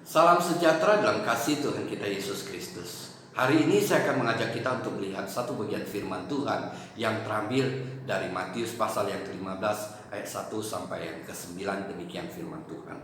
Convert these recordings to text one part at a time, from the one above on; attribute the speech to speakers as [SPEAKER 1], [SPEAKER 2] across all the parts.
[SPEAKER 1] Salam sejahtera dalam kasih Tuhan kita Yesus Kristus. Hari ini saya akan mengajak kita untuk melihat satu bagian firman Tuhan yang terambil dari Matius pasal yang ke-15 ayat 1 sampai yang ke-9. Demikian firman Tuhan.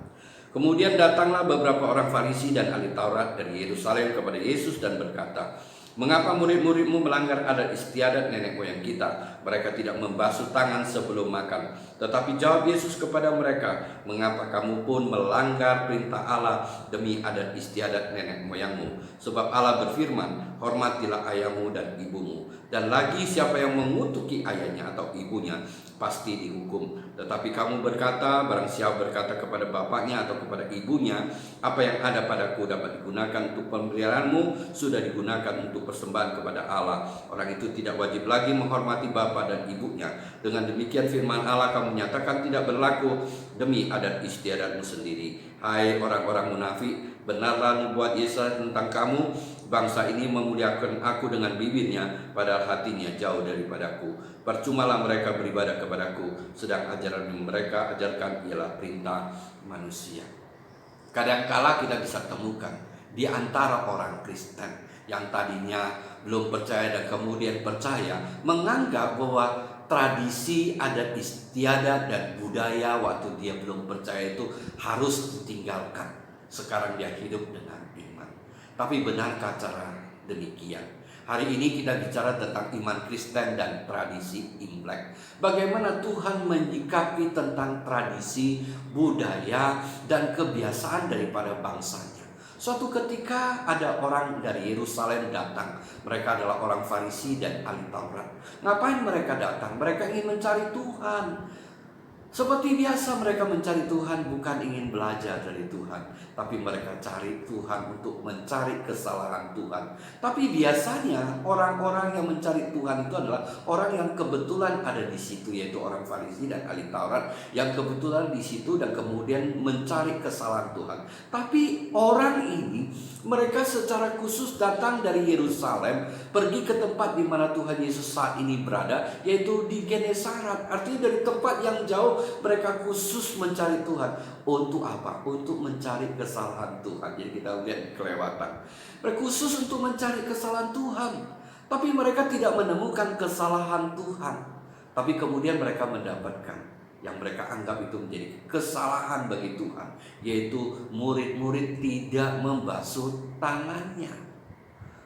[SPEAKER 1] Kemudian datanglah beberapa orang Farisi dan ahli Taurat dari Yerusalem kepada Yesus dan berkata, "Mengapa murid-muridmu melanggar adat istiadat nenek moyang kita? Mereka tidak membasuh tangan sebelum makan." Tetapi jawab Yesus kepada mereka, "Mengapa kamu pun melanggar perintah Allah demi adat istiadat nenek moyangmu? Sebab Allah berfirman, hormatilah ayahmu dan ibumu. Dan lagi siapa yang mengutuki ayahnya atau ibunya pasti dihukum. Tetapi kamu berkata, barang siapa berkata kepada bapaknya atau kepada ibunya, apa yang ada padaku dapat digunakan untuk pemeliharaanmu, sudah digunakan untuk persembahan kepada Allah. Orang itu tidak wajib lagi menghormati bapa dan ibunya. Dengan demikian firman Allah kamu menyatakan tidak berlaku demi adat istiadatmu sendiri. Hai orang-orang munafik, benarlah nubuat Yesaya tentang kamu. Bangsa ini memuliakan aku dengan bibirnya, padahal hatinya jauh daripadaku. Percumalah mereka beribadah kepadaku, sedang ajaran yang mereka ajarkan ialah perintah manusia." Kadangkala kita bisa temukan di antara orang Kristen yang tadinya belum percaya dan kemudian percaya, menganggap bahwa tradisi, adat istiadat dan budaya waktu dia belum percaya itu harus ditinggalkan. Sekarang dia hidup dengan iman. Tapi benarkah cara demikian? Hari ini kita bicara tentang iman Kristen dan tradisi Imlek. Bagaimana Tuhan menyikapi tentang tradisi, budaya, dan kebiasaan daripada bangsanya. Suatu ketika ada orang dari Yerusalem datang. Mereka adalah orang Farisi dan ahli Taurat. Ngapain mereka datang? Mereka ingin mencari Tuhan. Seperti biasa mereka mencari Tuhan bukan ingin belajar dari Tuhan, tapi mereka cari Tuhan untuk mencari kesalahan Tuhan. Tapi biasanya orang-orang yang mencari Tuhan itu adalah orang yang kebetulan ada di situ, yaitu orang Farisi dan ahli Taurat yang kebetulan di situ dan kemudian mencari kesalahan Tuhan. Tapi orang ini mereka secara khusus datang dari Yerusalem pergi ke tempat di mana Tuhan Yesus saat ini berada, yaitu di Genesaret. Artinya dari tempat yang jauh mereka khusus mencari Tuhan. Untuk apa? Untuk mencari kesalahan Tuhan. Jadi kita lihat kelewatan. Mereka khusus untuk mencari kesalahan Tuhan. Tapi mereka tidak menemukan kesalahan Tuhan. Tapi kemudian mereka mendapatkan yang mereka anggap itu menjadi kesalahan bagi Tuhan, yaitu murid-murid tidak membasuh tangannya.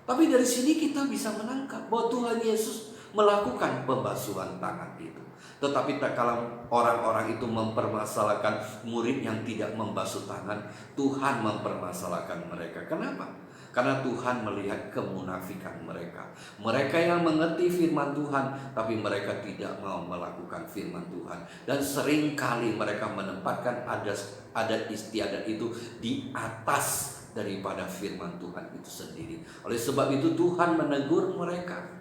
[SPEAKER 1] Tapi dari sini kita bisa menangkap bahwa Tuhan Yesus melakukan pembasuhan tangan itu. Tetapi tak kala orang-orang itu mempermasalahkan murid yang tidak membasuh tangan, Tuhan mempermasalahkan mereka. Kenapa? Karena Tuhan melihat kemunafikan mereka. Mereka yang mengerti firman Tuhan, tapi mereka tidak mau melakukan firman Tuhan. Dan seringkali mereka menempatkan adat istiadat itu di atas daripada firman Tuhan itu sendiri. Oleh sebab itu Tuhan menegur mereka.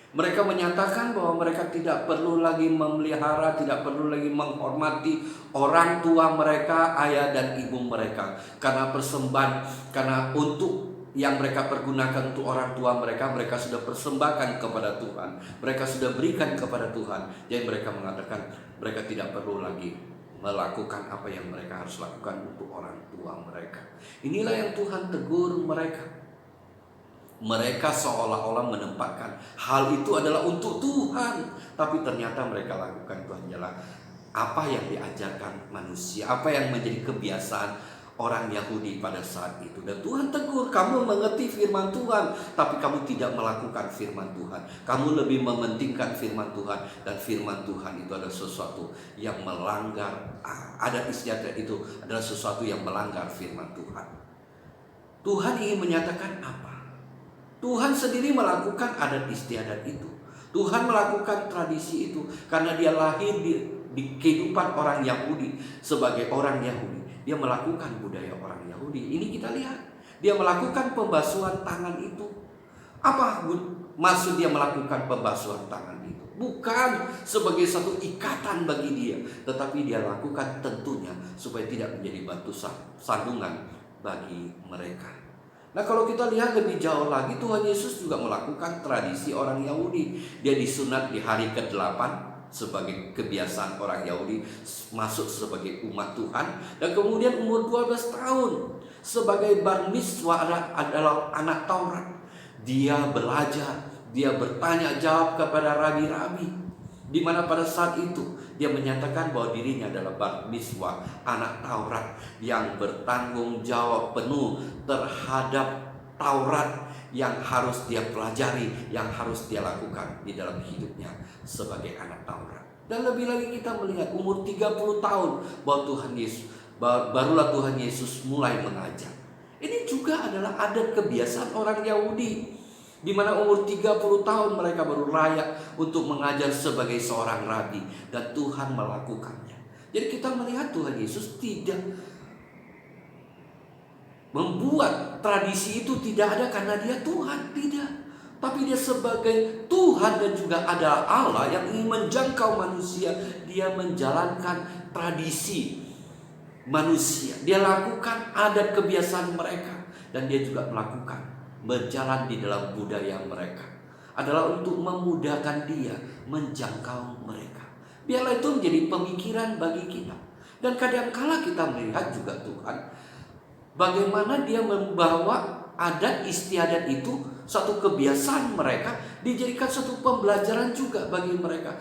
[SPEAKER 1] Mereka menyatakan bahwa mereka tidak perlu lagi memelihara, tidak perlu lagi menghormati orang tua mereka, ayah dan ibu mereka. Karena persembahan, karena untuk yang mereka pergunakan untuk orang tua mereka, mereka sudah persembahkan kepada Tuhan. Mereka sudah berikan kepada Tuhan. Jadi mereka mengatakan mereka tidak perlu lagi melakukan apa yang mereka harus lakukan untuk orang tua mereka. Inilah yang Tuhan tegur mereka. Mereka seolah-olah menempatkan hal itu adalah untuk Tuhan, tapi ternyata mereka lakukan itu hanyalah apa yang diajarkan manusia, apa yang menjadi kebiasaan orang Yahudi pada saat itu. Dan Tuhan tegur, kamu mengerti firman Tuhan, tapi kamu tidak melakukan firman Tuhan. Kamu lebih mementingkan firman Tuhan, dan firman Tuhan itu adalah sesuatu yang melanggar, adat istiadat itu adalah sesuatu yang melanggar firman Tuhan. Tuhan ingin menyatakan apa? Tuhan sendiri melakukan adat istiadat itu. Tuhan melakukan tradisi itu karena dia lahir di kehidupan orang Yahudi. Sebagai orang Yahudi, dia melakukan budaya orang Yahudi. Ini kita lihat, dia melakukan pembasuhan tangan itu. Apa maksud dia melakukan pembasuhan tangan itu? Bukan sebagai satu ikatan bagi dia, tetapi dia lakukan tentunya supaya tidak menjadi batu sandungan bagi mereka. Nah, kalau kita lihat lebih jauh lagi, Tuhan Yesus juga melakukan tradisi orang Yahudi. Dia disunat di hari ke-8 sebagai kebiasaan orang Yahudi masuk sebagai umat Tuhan. Dan kemudian umur 12 tahun Sebagai bar mitzwa adalah anak Taurat. Dia belajar, dia bertanya jawab kepada rabi-rabi, di mana pada saat itu dia menyatakan bahwa dirinya adalah bar mitzwa, anak Taurat yang bertanggung jawab penuh terhadap Taurat yang harus dia pelajari, yang harus dia lakukan di dalam hidupnya sebagai anak Taurat. Dan lebih lagi kita melihat umur 30 tahun bahwa barulah Tuhan Yesus mulai mengajar. Ini juga adalah adat kebiasaan orang Yahudi, di mana umur 30 tahun mereka baru layak untuk mengajar sebagai seorang rabi, dan Tuhan melakukannya. Jadi kita melihat Tuhan Yesus tidak membuat tradisi itu tidak ada karena dia Tuhan, tidak. Tapi dia sebagai Tuhan dan juga adalah Allah yang ingin menjangkau manusia, dia menjalankan tradisi manusia. Dia lakukan adat kebiasaan mereka, dan dia juga melakukan berjalan di dalam budaya mereka, adalah untuk memudahkan dia menjangkau mereka. Biarlah itu menjadi pemikiran bagi kita. Dan kadangkala kita melihat juga Tuhan, bagaimana dia membawa adat istiadat itu, satu kebiasaan mereka, dijadikan satu pembelajaran juga bagi mereka.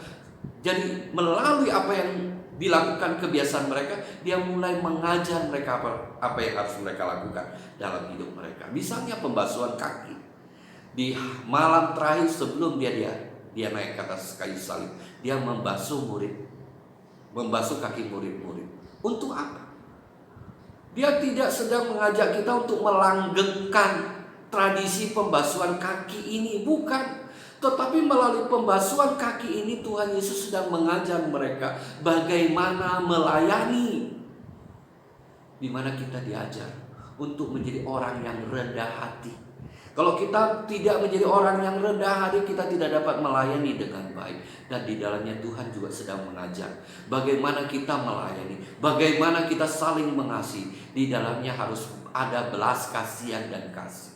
[SPEAKER 1] Jadi melalui apa yang dilakukan kebiasaan mereka, dia mulai mengajar mereka apa yang harus mereka lakukan dalam hidup mereka. Misalnya pembasuhan kaki. Di malam terakhir sebelum dia naik ke atas kayu salib, dia membasuh kaki murid-murid. Untuk apa? Dia tidak sedang mengajak kita untuk melanggengkan tradisi pembasuhan kaki ini, bukan. Tetapi melalui pembasuhan kaki ini Tuhan Yesus sedang mengajar mereka bagaimana melayani, di mana kita diajar untuk menjadi orang yang rendah hati. Kalau kita tidak menjadi orang yang rendah hati, kita tidak dapat melayani dengan baik. Dan di dalamnya Tuhan juga sedang mengajar bagaimana kita melayani, bagaimana kita saling mengasihi. Di dalamnya harus ada belas kasihan dan kasih.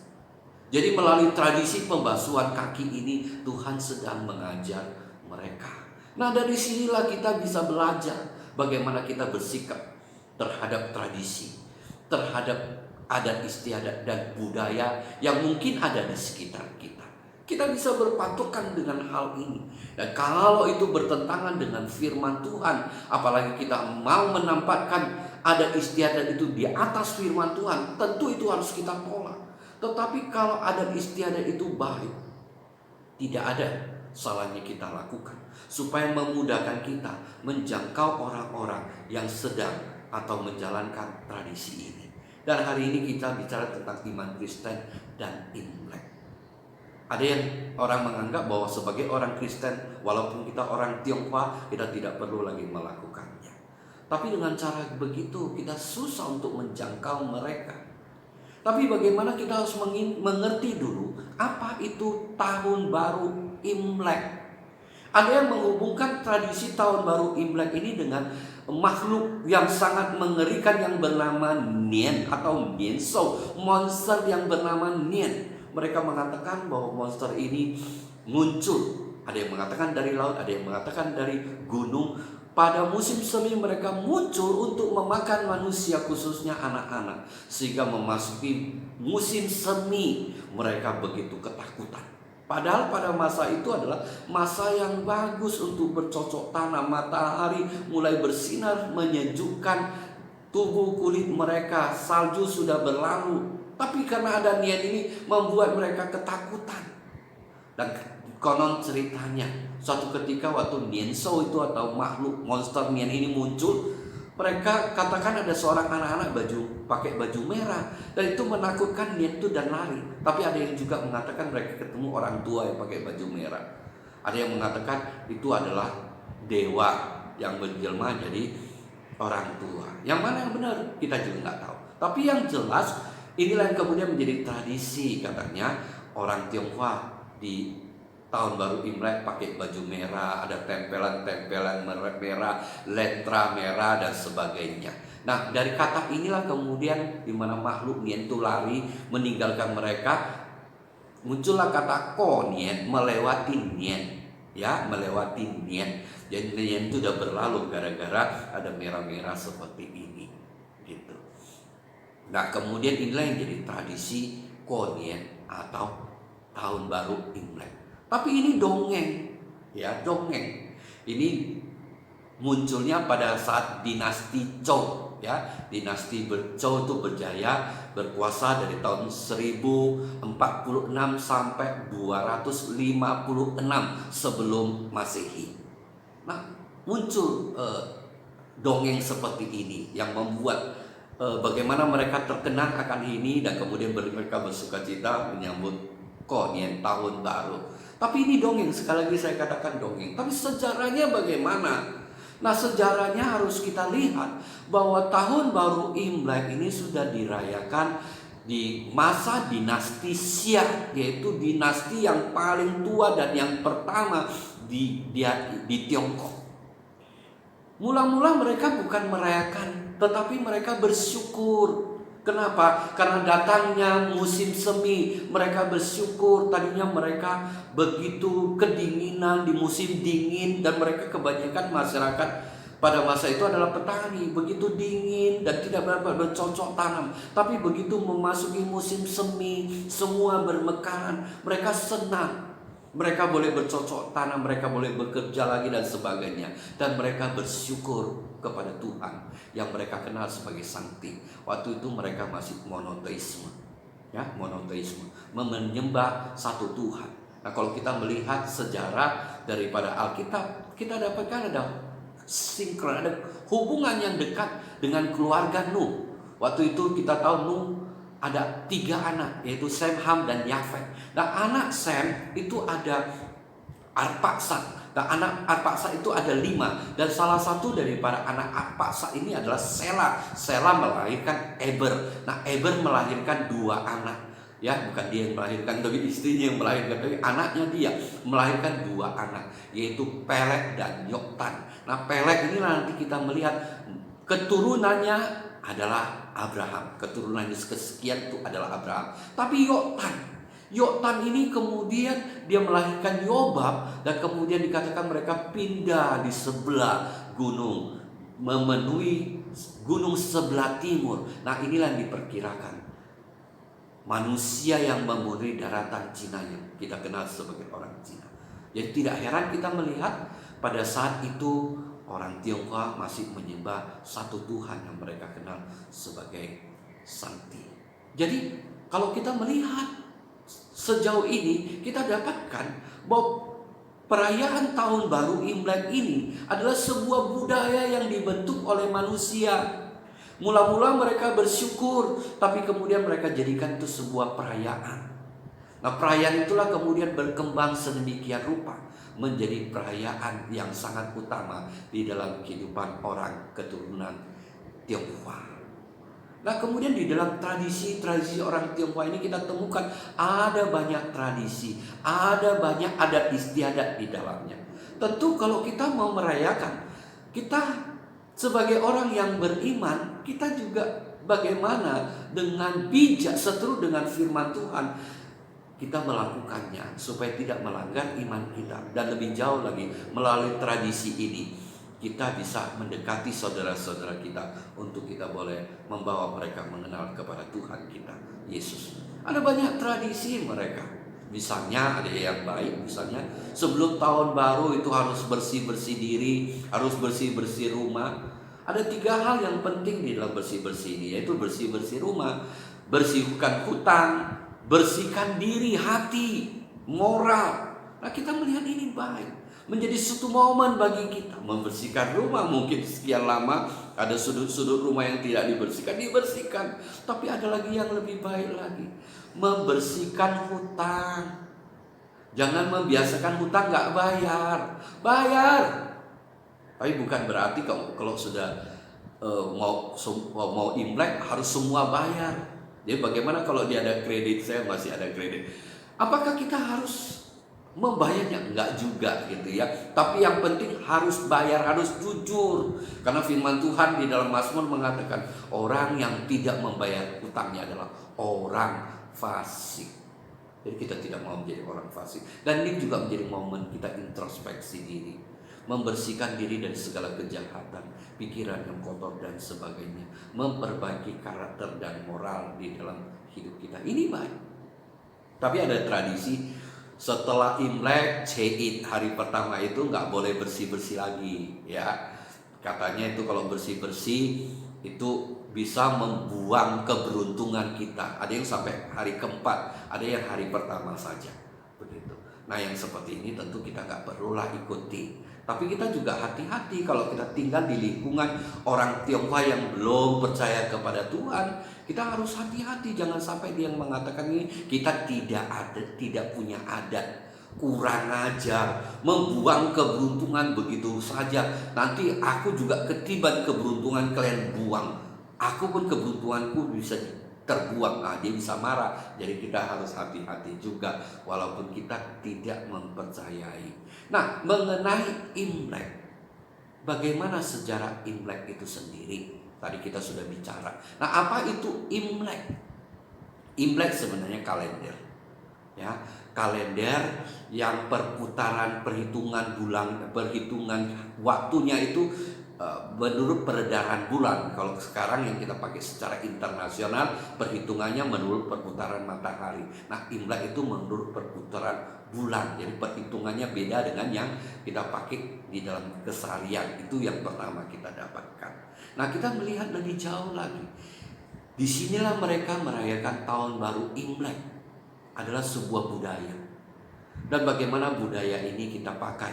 [SPEAKER 1] Jadi melalui tradisi pembasuhan kaki ini Tuhan sedang mengajar mereka. Nah, dari sinilah kita bisa belajar bagaimana kita bersikap terhadap tradisi, terhadap adat istiadat dan budaya yang mungkin ada di sekitar kita. Kita bisa berpatokan dengan hal ini. Dan kalau itu bertentangan dengan firman Tuhan, apalagi kita mau menampakkan adat istiadat itu di atas firman Tuhan, tentu itu harus kita tolak. Tetapi kalau adat istiadat itu baik, tidak ada salahnya kita lakukan, supaya memudahkan kita menjangkau orang-orang yang sedang atau menjalankan tradisi ini. Dan hari ini kita bicara tentang iman Kristen dan Imlek. Ada yang orang menganggap bahwa sebagai orang Kristen, walaupun kita orang Tionghoa, kita tidak perlu lagi melakukannya. Tapi dengan cara begitu kita susah untuk menjangkau mereka. Tapi bagaimana kita harus mengerti dulu apa itu tahun baru Imlek. Ada yang menghubungkan tradisi tahun baru Imlek ini dengan makhluk yang sangat mengerikan yang bernama Nian atau Nianshou, monster yang bernama Nian. Mereka mengatakan bahwa monster ini muncul, ada yang mengatakan dari laut, ada yang mengatakan dari gunung. Pada musim semi mereka muncul untuk memakan manusia, khususnya anak-anak. Sehingga memasuki musim semi mereka begitu ketakutan. Padahal pada masa itu adalah masa yang bagus untuk bercocok tanam. Matahari mulai bersinar menyejukkan tubuh kulit mereka. Salju sudah berlalu. Tapi karena ada Nian ini membuat mereka ketakutan. Dan konon ceritanya, suatu ketika waktu Nianshou itu atau makhluk monster Nian ini muncul, mereka katakan ada seorang anak-anak pakai baju merah, dan itu menakutkan Nian itu dan lari. Tapi ada yang juga mengatakan mereka ketemu orang tua yang pakai baju merah. Ada yang mengatakan itu adalah dewa yang menjelma jadi orang tua. Yang mana yang benar kita juga nggak tahu. Tapi yang jelas inilah yang kemudian menjadi tradisi, katanya orang Tionghoa di tahun baru Imlek pakai baju merah, ada tempelan-tempelan merah, letra merah dan sebagainya. Nah, dari kata inilah kemudian di mana makhluk Nian itu lari meninggalkan mereka, muncullah kata ko Nian, melewati Nian, ya, melewati Nian. Jadi Nian itu sudah berlalu gara-gara ada merah-merah seperti ini, gitu. Nah, kemudian inilah yang jadi tradisi Konien atau tahun baru Imlek. Tapi ini dongeng, ya dongeng. Ini munculnya pada saat dinasti Zhou, ya. Dinasti Zhou itu berjaya berkuasa dari tahun 1046 sampai 256 sebelum Masehi. Nah, muncul dongeng seperti ini yang membuat bagaimana mereka terkenang akan ini, dan kemudian mereka bersukacita menyambut Konien tahun baru. Tapi ini dongeng, sekali lagi saya katakan dongeng. Tapi sejarahnya bagaimana? Nah, sejarahnya harus kita lihat bahwa tahun baru Imlek ini sudah dirayakan di masa dinasti Xia, yaitu dinasti yang paling tua dan yang pertama di Tiongkok. Mula-mula mereka bukan merayakan, tetapi mereka bersyukur. Kenapa? Karena datangnya musim semi. Mereka bersyukur. Tadinya mereka begitu kedinginan di musim dingin, dan mereka kebanyakan masyarakat pada masa itu adalah petani. Begitu dingin dan tidak bercocok tanam. Tapi begitu memasuki musim semi, semua bermekaran. Mereka senang. Mereka boleh bercocok tanam, mereka boleh bekerja lagi dan sebagainya. Dan mereka bersyukur kepada Tuhan yang mereka kenal sebagai Sakti. Waktu itu mereka masih monoteisme, ya, monoteisme, menyembah satu Tuhan. Nah, kalau kita melihat sejarah daripada Alkitab, kita dapatkan ada sinkron, ada hubungan yang dekat dengan keluarga Nuh. Waktu itu kita tahu Nuh ada 3 anak, yaitu Sem, Ham, dan Yafet. Nah, anak Sem itu ada Arpaksad. Nah, anak Arpaksad itu ada 5. Dan salah satu daripada anak Arpaksad ini adalah Sela. Sela melahirkan Eber. Nah, Eber melahirkan 2 anak. Ya, bukan dia yang melahirkan, tapi istrinya yang melahirkan. Tapi anaknya dia melahirkan 2 anak, yaitu Peleg dan Yoktan. Nah, Peleg ini nanti kita melihat keturunannya adalah Abraham. Keturunannya kesekian itu adalah Abraham. Tapi Yoktan ini kemudian dia melahirkan Yobab, dan kemudian dikatakan mereka pindah di sebelah gunung, memenuhi gunung sebelah timur. Nah, inilah yang diperkirakan manusia yang memenuhi daratan Cina yang kita kenal sebagai orang Cina. Jadi tidak heran kita melihat pada saat itu orang Tionghoa masih menyembah satu Tuhan yang mereka kenal sebagai Sakti. Jadi kalau kita melihat sejauh ini, kita dapatkan bahwa perayaan tahun baru Imlek ini adalah sebuah budaya yang dibentuk oleh manusia. Mula-mula mereka bersyukur, tapi kemudian mereka jadikan itu sebuah perayaan. Nah, perayaan itulah kemudian berkembang sedemikian rupa menjadi perayaan yang sangat utama di dalam kehidupan orang keturunan Tionghoa. Nah, kemudian di dalam tradisi orang Tionghoa ini kita temukan ada banyak tradisi, ada banyak adat istiadat di dalamnya. Tentu kalau kita mau merayakan, kita sebagai orang yang beriman, kita juga bagaimana dengan bijak seturut dengan firman Tuhan kita melakukannya supaya tidak melanggar iman kita. Dan lebih jauh lagi, melalui tradisi ini kita bisa mendekati saudara-saudara kita untuk kita boleh membawa mereka mengenal kepada Tuhan kita, Yesus. Ada banyak tradisi mereka. Misalnya ada yang baik, misalnya sebelum tahun baru itu harus bersih-bersih diri, harus bersih-bersih rumah. Ada 3 hal yang penting di dalam bersih-bersih ini, yaitu bersih-bersih rumah, bersihkan hutang, bersihkan diri, hati, moral. Nah, kita melihat ini baik, menjadi suatu momen bagi kita. Membersihkan rumah, mungkin sekian lama ada sudut-sudut rumah yang tidak dibersihkan. Tapi ada lagi yang lebih baik lagi, membersihkan hutang. Jangan membiasakan hutang gak bayar. Tapi bukan berarti kalau sudah mau Imlek harus semua bayar. Jadi bagaimana kalau dia ada kredit, saya masih ada kredit, apakah kita harus membayarnya? Enggak juga gitu ya. Tapi yang penting harus bayar, harus jujur. Karena firman Tuhan di dalam Mazmur mengatakan orang yang tidak membayar hutangnya adalah orang fasik. Jadi kita tidak mau menjadi orang fasik. Dan ini juga menjadi momen kita introspeksi diri. membersihkan diri dari segala kejahatan, pikiran yang kotor dan sebagainya, memperbaiki karakter dan moral di dalam hidup kita. Ini baik. Tapi ada tradisi setelah Imlek, Ceit, hari pertama itu nggak boleh bersih-bersih lagi, ya. Katanya itu kalau bersih-bersih itu bisa membuang keberuntungan kita. Ada yang sampai hari keempat, ada yang hari pertama saja, begitu. Nah, yang seperti ini tentu kita nggak perlulah ikuti. Tapi kita juga hati-hati kalau kita tinggal di lingkungan orang Tionghoa yang belum percaya kepada Tuhan. Kita harus hati-hati, jangan sampai dia yang mengatakan ini kita tidak punya adat, kurang ajar, membuang keberuntungan begitu saja. Nanti aku juga ketiban keberuntungan kalian buang. Aku pun keberuntunganku bisa terbuang. Nah, dia bisa marah. Jadi kita harus hati-hati juga walaupun kita tidak mempercayai. Nah, mengenai Imlek, bagaimana sejarah Imlek itu sendiri? Tadi kita sudah bicara. Nah, apa itu Imlek? Imlek sebenarnya kalender, ya, kalender yang perputaran perhitungan bulan, perhitungan waktunya itu menurut peredaran bulan. Kalau sekarang yang kita pakai secara internasional, perhitungannya menurut perputaran matahari. Nah, Imlek itu menurut perputaran bulan. Jadi perhitungannya beda dengan yang kita pakai di dalam keseharian. Itu yang pertama kita dapatkan. Nah, kita melihat lebih jauh lagi. Disinilah mereka merayakan tahun baru. Imlek adalah sebuah budaya. Dan bagaimana budaya ini kita pakai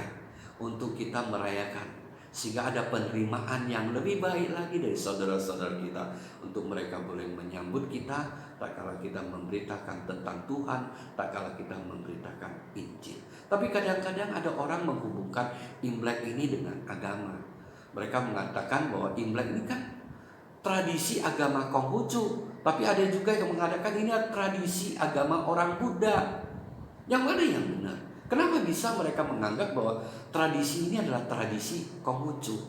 [SPEAKER 1] untuk kita merayakan, sehingga ada penerimaan yang lebih baik lagi dari saudara-saudara kita, untuk mereka boleh menyambut kita tak kala kita memberitakan tentang Tuhan, tak kala kita memberitakan Injil. Tapi kadang-kadang ada orang menghubungkan Imlek ini dengan agama. Mereka mengatakan bahwa Imlek ini kan tradisi agama Konghucu, tapi ada juga yang mengatakan ini tradisi agama orang Buddha. Yang mana yang benar? Kenapa bisa mereka menganggap bahwa tradisi ini adalah tradisi Konghucu?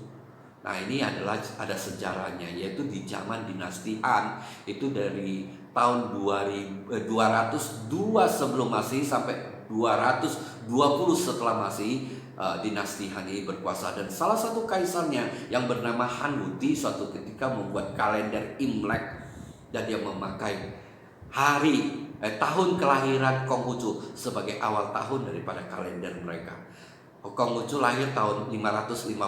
[SPEAKER 1] Nah, ini adalah ada sejarahnya, yaitu di zaman dinasti Han, itu dari tahun 202 sebelum Masehi sampai 220 setelah Masehi. Dinasti Han ini berkuasa, dan salah satu kaisarnya yang bernama Han Wuti suatu ketika membuat kalender Imlek, dan dia memakai tahun kelahiran Konghucu sebagai awal tahun daripada kalender mereka. Konghucu lahir tahun 551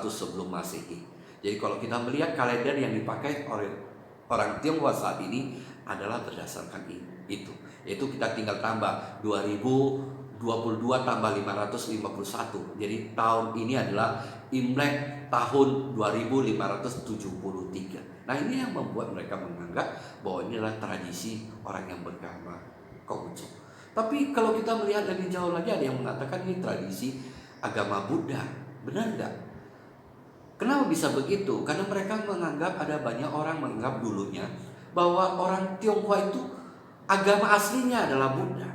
[SPEAKER 1] sebelum Masehi. Jadi kalau kita melihat kalender yang dipakai oleh orang Tionghoa saat ini adalah berdasarkan itu. Yaitu kita tinggal tambah 2022 tambah 551. Jadi tahun ini adalah Imlek tahun 2573. Nah, ini yang membuat mereka menganggap bahwa ini adalah tradisi orang yang beragama Konghucu. Tapi kalau kita melihat lebih jauh lagi, ada yang mengatakan ini tradisi agama Buddha. Benar nggak? Kenapa bisa begitu? Karena mereka menganggap, ada banyak orang menganggap dulunya bahwa orang Tionghoa itu agama aslinya adalah Buddha.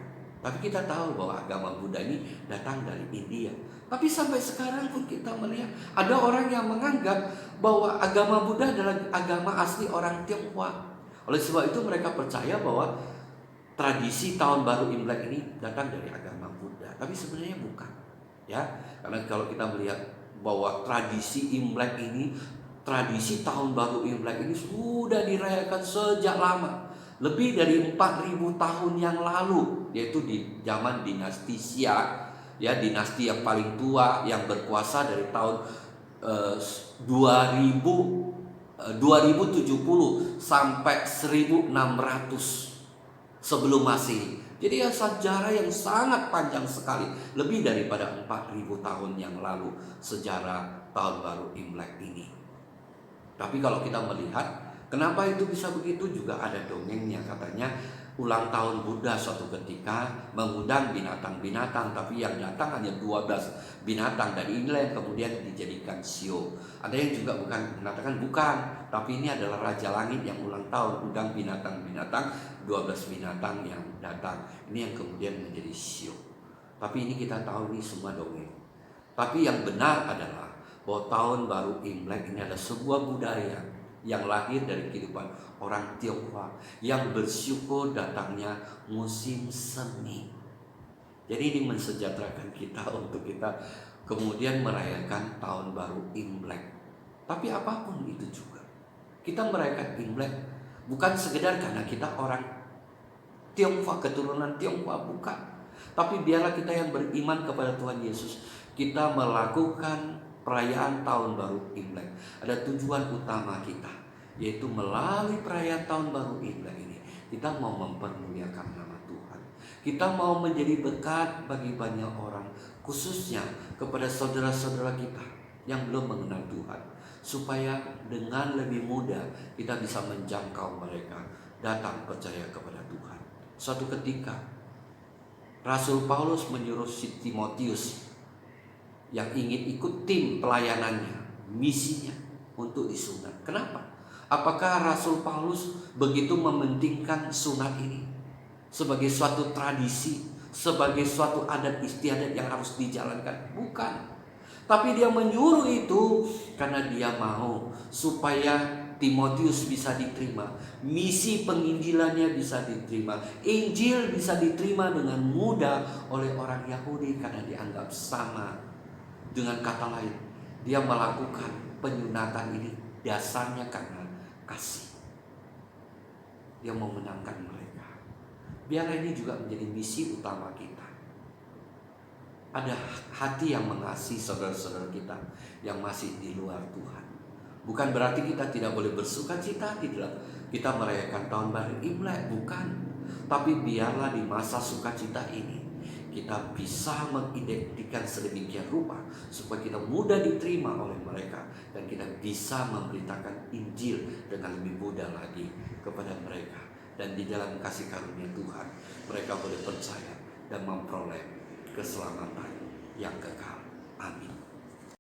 [SPEAKER 1] Tapi kita tahu bahwa agama Buddha ini datang dari India. Tapi sampai sekarang pun kita melihat ada orang yang menganggap bahwa agama Buddha adalah agama asli orang Tionghoa. Oleh sebab itu mereka percaya bahwa tradisi tahun baru Imlek ini datang dari agama Buddha. Tapi sebenarnya bukan, ya. Karena kalau kita melihat bahwa tradisi Imlek ini, tradisi tahun baru Imlek ini sudah dirayakan sejak lama. Lebih dari 4.000 tahun yang lalu, yaitu di zaman dinasti Xia, ya, dinasti yang paling tua yang berkuasa dari tahun 2070 sampai 1600 sebelum Masehi. Jadi ya, sejarah yang sangat panjang sekali, lebih daripada 4.000 tahun yang lalu sejarah tahun baru Imlek ini. Tapi kalau kita melihat kenapa itu bisa begitu, juga ada dongengnya. Katanya ulang tahun Buddha suatu ketika mengundang binatang-binatang, tapi yang datang hanya 12 binatang, dan inilah yang kemudian dijadikan shio. Ada yang juga mengatakan bukan, tapi ini adalah Raja Langit yang ulang tahun, undang binatang-binatang, 12 binatang yang datang. Ini yang kemudian menjadi shio. Tapi ini kita tahu ini semua dongeng. Tapi yang benar adalah bahwa tahun baru Imlek ini adalah sebuah budaya yang lahir dari kehidupan orang Tionghoa yang bersyukur datangnya musim semi. Jadi ini mensejahterakan kita untuk kita kemudian merayakan tahun baru Imlek. Tapi apapun itu juga, kita merayakan Imlek bukan sekedar karena kita orang Tionghoa, keturunan Tionghoa, bukan. Tapi biarlah kita yang beriman kepada Tuhan Yesus, kita melakukan perayaan tahun baru Imlek. Ada tujuan utama kita, yaitu melalui perayaan tahun baru Imlek ini kita mau mempermuliakan nama Tuhan. Kita mau menjadi berkat bagi banyak orang, khususnya kepada saudara-saudara kita yang belum mengenal Tuhan, supaya dengan lebih mudah kita bisa menjangkau mereka datang percaya kepada Tuhan. Suatu ketika Rasul Paulus menyuruh si Timotius yang ingin ikut tim pelayanannya, misinya, untuk disunat. Kenapa? Apakah Rasul Paulus begitu mementingkan sunat ini sebagai suatu tradisi, sebagai suatu adat istiadat yang harus dijalankan? Bukan. Tapi dia menyuruh itu karena dia mau supaya Timotius bisa diterima, misi penginjilannya bisa diterima, Injil bisa diterima dengan mudah oleh orang Yahudi karena dianggap sama. Dengan kata lain, dia melakukan penyunatan ini dasarnya karena kasih. Dia mau menangkan mereka. Biarlah ini juga menjadi misi utama kita. Ada hati yang mengasihi saudara-saudara kita yang masih di luar Tuhan. Bukan berarti kita tidak boleh bersuka cita di dalam kita merayakan tahun baru Imlek, bukan. Tapi biarlah di masa sukacita ini kita bisa mengidentikan sedemikian rupa supaya kita mudah diterima oleh mereka dan kita bisa memberitakan Injil dengan lebih mudah lagi kepada mereka. Dan di dalam kasih karunia Tuhan mereka boleh percaya dan memperoleh keselamatan yang kekal. Amin.